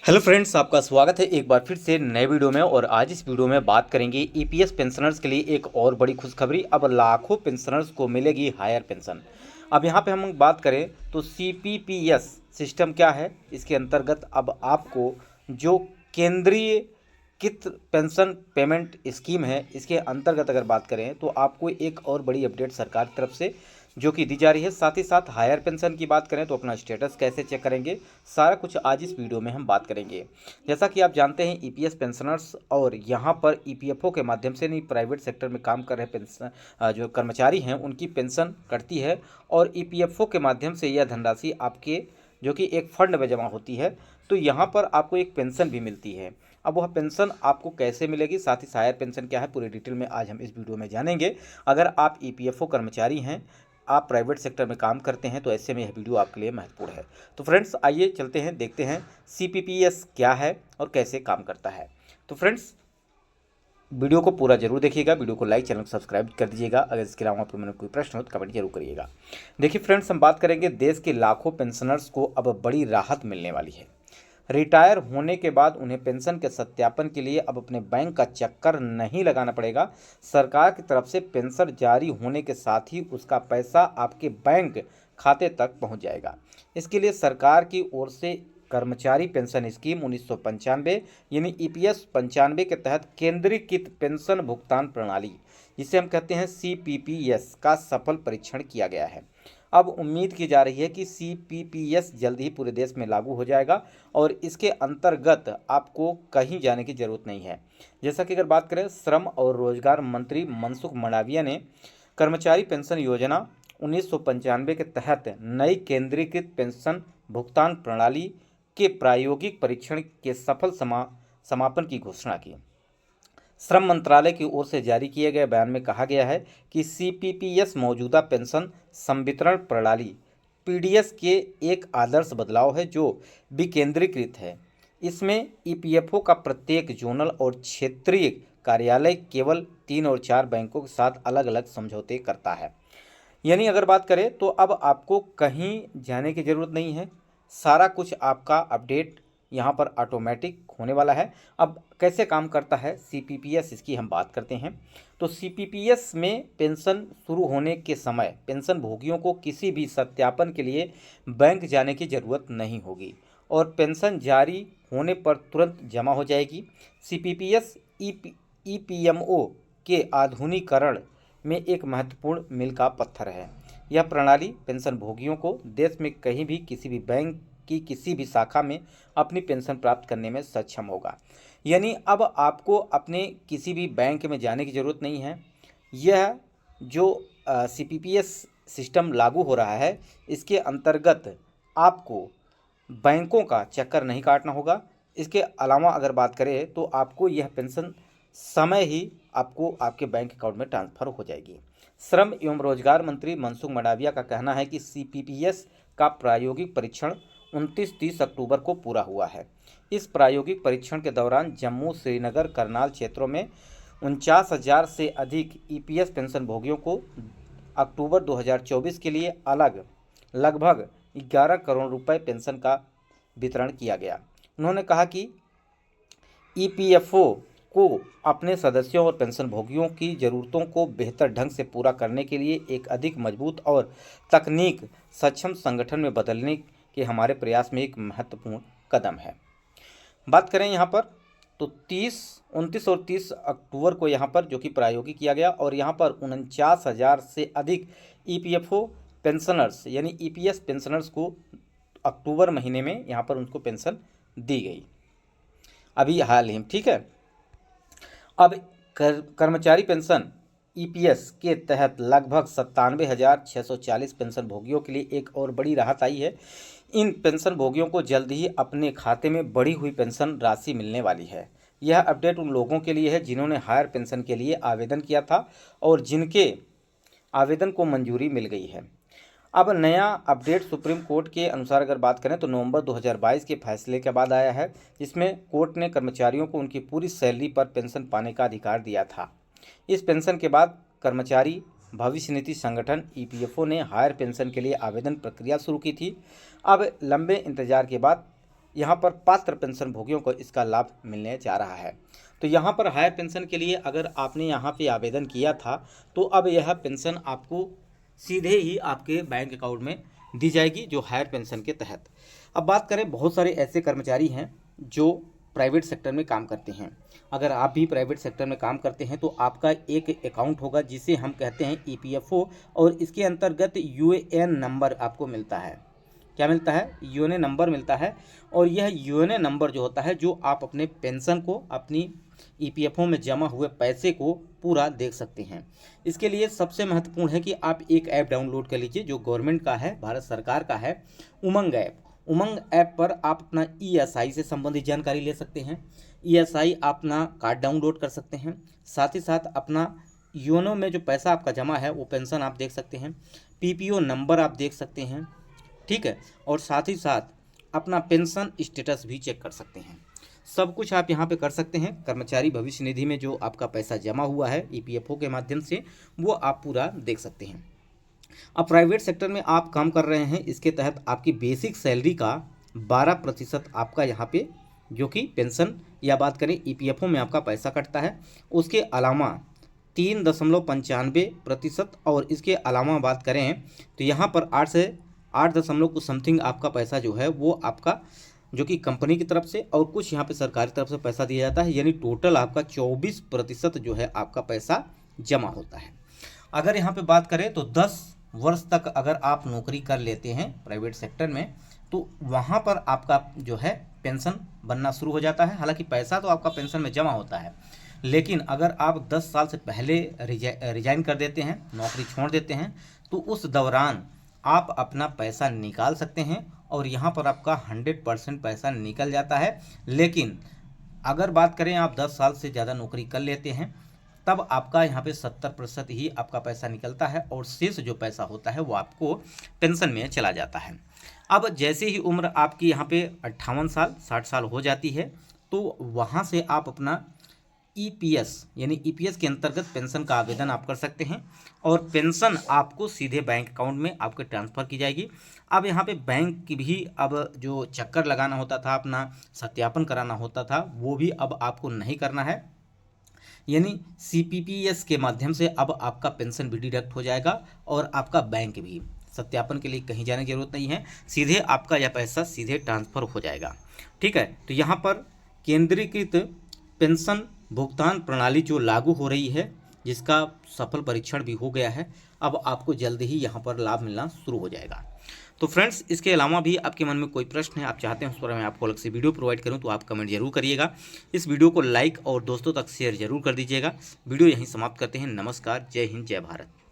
Hello friends, आपका स्वागत है एक बार फिर से नए वीडियो में। और आज इस वीडियो में बात करेंगे ईपीएस पेंशनर्स के लिए एक और बड़ी खुशखबरी। अब लाखों पेंशनर्स को मिलेगी हायर पेंशन। अब यहाँ पे हम बात करें तो सीपीपीएस सिस्टम क्या है। इसके अंतर्गत अब आपको जो केंद्रीय कित पेंशन पेमेंट स्कीम है, इसके अंतर्गत अगर बात करें तो आपको एक और बड़ी अपडेट सरकार की तरफ से जो कि दी जा रही है। साथ ही साथ हायर पेंशन की बात करें तो अपना स्टेटस कैसे चेक करेंगे, सारा कुछ आज इस वीडियो में हम बात करेंगे। जैसा कि आप जानते हैं, ईपीएस पेंशनर्स और यहाँ पर ईपीएफओ के माध्यम से नहीं, प्राइवेट सेक्टर में काम कर रहे पेंशन जो कर्मचारी हैं उनकी पेंशन कटती है। और ईपीएफओ के माध्यम से यह धनराशि आपके जो कि एक फंड में जमा होती है, तो यहाँ पर आपको एक पेंशन भी मिलती है। अब वह पेंशन आपको कैसे मिलेगी, साथ ही हायर पेंशन क्या है, पूरी डिटेल में आज हम इस वीडियो में जानेंगे। अगर आप ईपीएफओ कर्मचारी हैं, आप प्राइवेट सेक्टर में काम करते हैं, तो ऐसे में यह वीडियो आपके लिए महत्वपूर्ण है। तो फ्रेंड्स, आइए चलते हैं, देखते हैं सीपीपीएस क्या है और कैसे काम करता है। तो फ्रेंड्स, वीडियो को पूरा जरूर देखिएगा, वीडियो को लाइक, चैनल को सब्सक्राइब कर दीजिएगा। अगर इसके अलावा आपके मन में कोई प्रश्न हो तो कमेंट जरूर करिएगा। देखिए फ्रेंड्स, हम बात करेंगे देश के लाखों पेंशनर्स को अब बड़ी राहत मिलने वाली है। रिटायर होने के बाद उन्हें पेंशन के सत्यापन के लिए अब अपने बैंक का चक्कर नहीं लगाना पड़ेगा। सरकार की तरफ से पेंशन जारी होने के साथ ही उसका पैसा आपके बैंक खाते तक पहुंच जाएगा। इसके लिए सरकार की ओर से कर्मचारी पेंशन स्कीम 1995 यानी ईपीएस 95 के तहत केंद्रीकृत पेंशन भुगतान प्रणाली, जिसे हम कहते हैं सीपीपीएस, का सफल परीक्षण किया गया है। अब उम्मीद की जा रही है कि सीपीपीएस जल्द ही पूरे देश में लागू हो जाएगा और इसके अंतर्गत आपको कहीं जाने की ज़रूरत नहीं है। जैसा कि अगर बात करें, श्रम और रोजगार मंत्री मनसुख मंडाविया ने कर्मचारी पेंशन योजना 1995 के तहत नई केंद्रीकृत पेंशन भुगतान प्रणाली के प्रायोगिक परीक्षण के सफल समापन की घोषणा की। श्रम मंत्रालय की ओर से जारी किए गए बयान में कहा गया है कि सीपीपीएस मौजूदा पेंशन संवितरण प्रणाली पीडीएस के एक आदर्श बदलाव है जो विकेंद्रीकृत है। इसमें ईपीएफओ का प्रत्येक जोनल और क्षेत्रीय कार्यालय केवल 3 और 4 बैंकों के साथ अलग अलग समझौते करता है। यानी अगर बात करें तो अब आपको कहीं जाने की ज़रूरत नहीं है, सारा कुछ आपका अपडेट यहाँ पर ऑटोमेटिक होने वाला है। अब कैसे काम करता है सीपीपीएस, इसकी हम बात करते हैं। तो सीपीपीएस में पेंशन शुरू होने के समय पेंशन भोगियों को किसी भी सत्यापन के लिए बैंक जाने की ज़रूरत नहीं होगी और पेंशन जारी होने पर तुरंत जमा हो जाएगी। सीपीपीएस ईपीएमओ के आधुनिकीकरण में एक महत्वपूर्ण मील का पत्थर है। यह प्रणाली पेंशन भोगियों को देश में कहीं भी किसी भी बैंक की किसी भी शाखा में अपनी पेंशन प्राप्त करने में सक्षम होगा। यानी अब आपको अपने किसी भी बैंक में जाने की ज़रूरत नहीं है। यह जो सीपीपीएस सिस्टम लागू हो रहा है, इसके अंतर्गत आपको बैंकों का चक्कर नहीं काटना होगा। इसके अलावा अगर बात करें तो आपको यह पेंशन समय ही आपको आपके बैंक अकाउंट में ट्रांसफ़र हो जाएगी। श्रम एवं रोजगार मंत्री मनसुख मंडाविया का कहना है कि सीपीपीएस का प्रायोगिक परीक्षण 29-30 अक्टूबर को पूरा हुआ है। इस प्रायोगिक परीक्षण के दौरान जम्मू, श्रीनगर, करनाल क्षेत्रों में 49,000 से अधिक ईपीएस पेंशन भोगियों को अक्टूबर 2024 के लिए अलग लगभग 11 करोड़ रुपए पेंशन का वितरण किया गया। उन्होंने कहा कि ईपीएफओ को अपने सदस्यों और पेंशन भोगियों की ज़रूरतों को बेहतर ढंग से पूरा करने के लिए एक अधिक मजबूत और तकनीक सक्षम संगठन में बदलने के हमारे प्रयास में एक महत्वपूर्ण कदम है। बात करें यहाँ पर तो 29 और 30 अक्टूबर को यहाँ पर जो कि प्रायोगिक किया गया और यहाँ पर 49,000 से अधिक ईपीएफओ पेंशनर्स यानी ईपीएस पेंशनर्स को अक्टूबर महीने में यहाँ पर उनको पेंशन दी गई अभी हाल ही, ठीक है। अब कर्मचारी पेंशन ईपीएस के तहत लगभग 97,640 पेंशन भोगियों के लिए एक और बड़ी राहत आई है। इन पेंशन भोगियों को जल्द ही अपने खाते में बढ़ी हुई पेंशन राशि मिलने वाली है। यह अपडेट उन लोगों के लिए है जिन्होंने हायर पेंशन के लिए आवेदन किया था और जिनके आवेदन को मंजूरी मिल गई है। अब नया अपडेट सुप्रीम कोर्ट के अनुसार अगर बात करें तो नवंबर 2022 के फैसले के बाद आया है, जिसमें कोर्ट ने कर्मचारियों को उनकी पूरी सैलरी पर पेंशन पाने का अधिकार दिया था। इस पेंशन के बाद कर्मचारी भविष्य निधि संगठन ईपीएफओ ने हायर पेंशन के लिए आवेदन प्रक्रिया शुरू की थी। अब लंबे इंतजार के बाद यहाँ पर पात्र पेंशन भोगियों को इसका लाभ मिलने जा रहा है। तो यहाँ पर हायर पेंशन के लिए अगर आपने यहाँ पे आवेदन किया था तो अब यह पेंशन आपको सीधे ही आपके बैंक अकाउंट में दी जाएगी, जो हायर पेंशन के तहत। अब बात करें, बहुत सारे ऐसे कर्मचारी हैं जो प्राइवेट सेक्टर में काम करते हैं। अगर आप भी प्राइवेट सेक्टर में काम करते हैं तो आपका एक अकाउंट होगा जिसे हम कहते हैं EPFO, और इसके अंतर्गत UAN नंबर आपको मिलता है। क्या मिलता है? UAN नंबर मिलता है। और यह UAN नंबर जो होता है, जो आप अपने पेंशन को, अपनी EPFO में जमा हुए पैसे को पूरा देख सकते हैं। इसके लिए सबसे महत्वपूर्ण है कि आप एक ऐप डाउनलोड कर लीजिए जो गवर्नमेंट का है, भारत सरकार का है, उमंग ऐप। उमंग ऐप पर आप अपना ESI से संबंधित जानकारी ले सकते हैं। ESI अपना कार्ड डाउनलोड कर सकते हैं। साथ ही साथ अपना योनो में जो पैसा आपका जमा है वो पेंशन आप देख सकते हैं। PPO नंबर आप देख सकते हैं, ठीक है। और साथ ही साथ अपना पेंशन स्टेटस भी चेक कर सकते हैं। सब कुछ आप यहाँ पे कर सकते हैं। कर्मचारी भविष्य निधि में जो आपका पैसा जमा हुआ है EPFO के माध्यम से, वो आप पूरा देख सकते हैं। अब प्राइवेट सेक्टर में आप काम कर रहे हैं, इसके तहत आपकी बेसिक सैलरी का 12% आपका यहाँ पे जो कि पेंशन या बात करें EPFO में आपका पैसा कटता है। उसके अलावा 3.95%, और इसके अलावा बात करें तो यहाँ पर 8 से 8 दशमलव कुछ समथिंग आपका पैसा जो है वो आपका जो कि कंपनी की तरफ से, और कुछ यहाँ पे सरकारी तरफ से पैसा दिया जाता है। यानी टोटल आपका 24% जो है आपका पैसा जमा होता है। अगर यहाँ पे बात करें तो 10 वर्ष तक अगर आप नौकरी कर लेते हैं प्राइवेट सेक्टर में तो वहाँ पर आपका जो है पेंशन बनना शुरू हो जाता है। हालांकि पैसा तो आपका पेंशन में जमा होता है, लेकिन अगर आप 10 साल से पहले रिजाइन कर देते हैं, नौकरी छोड़ देते हैं, तो उस दौरान आप अपना पैसा निकाल सकते हैं और यहाँ पर आपका 100% पैसा निकल जाता है। लेकिन अगर बात करें आप 10 साल से ज़्यादा नौकरी कर लेते हैं तब आपका यहाँ पे 70% ही आपका पैसा निकलता है, और शेष जो पैसा होता है वो आपको पेंशन में चला जाता है। अब जैसे ही उम्र आपकी यहाँ पे 58 साल 60 साल हो जाती है तो वहाँ से आप अपना EPS यानी EPS के अंतर्गत पेंशन का आवेदन आप कर सकते हैं, और पेंशन आपको सीधे बैंक अकाउंट में आपके ट्रांसफ़र की जाएगी। अब यहाँ पे बैंक की भी अब जो चक्कर लगाना होता था, अपना सत्यापन कराना होता था, वो भी अब आपको नहीं करना है। यानी CPPS के माध्यम से अब आपका पेंशन भी डिडक्ट हो जाएगा, और आपका बैंक भी सत्यापन के लिए कहीं जाने की जरूरत नहीं है, सीधे आपका यह पैसा सीधे ट्रांसफ़र हो जाएगा, ठीक है। तो यहाँ पर केंद्रीकृत पेंशन भुगतान प्रणाली जो लागू हो रही है, जिसका सफल परीक्षण भी हो गया है, अब आपको जल्द ही यहाँ पर लाभ मिलना शुरू हो जाएगा। तो फ्रेंड्स, इसके अलावा भी आपके मन में कोई प्रश्न है, आप चाहते हैं उस पर मैं आपको अलग से वीडियो प्रोवाइड करूं, तो आप कमेंट जरूर करिएगा। इस वीडियो को लाइक और दोस्तों तक शेयर जरूर कर दीजिएगा। वीडियो यहीं समाप्त करते हैं। नमस्कार, जय हिंद, जय भारत।